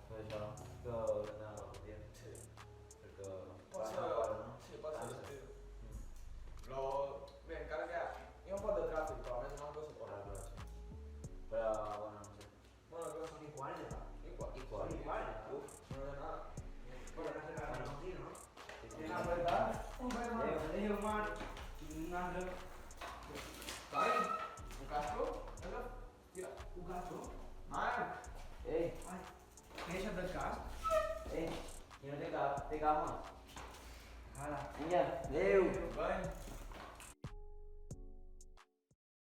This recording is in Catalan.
Pues això, que anava a dir. Sí. Perquè Pot va ser, anar fora, no? sí, pot ser Cansa. l'estiu. Però, bé, encara que hi ha un pot de tràfic, però més o menys se pot. Clar, sí. Però, bueno, no sé. Bueno, que Son iguales, ¿verdad? igual. Igual. Son iguales. Uf, no de nada. Bueno, no se la contigo, ¿no? Sí, sí. Es la verdad. Un perro humano. Un ángel. Dai, un casco? Allò? Tira. Un gato. Marc! Ei, Ai, què és això del cas? ei, que no té cap, té cama. Ara. Vinga, adéu. Bem.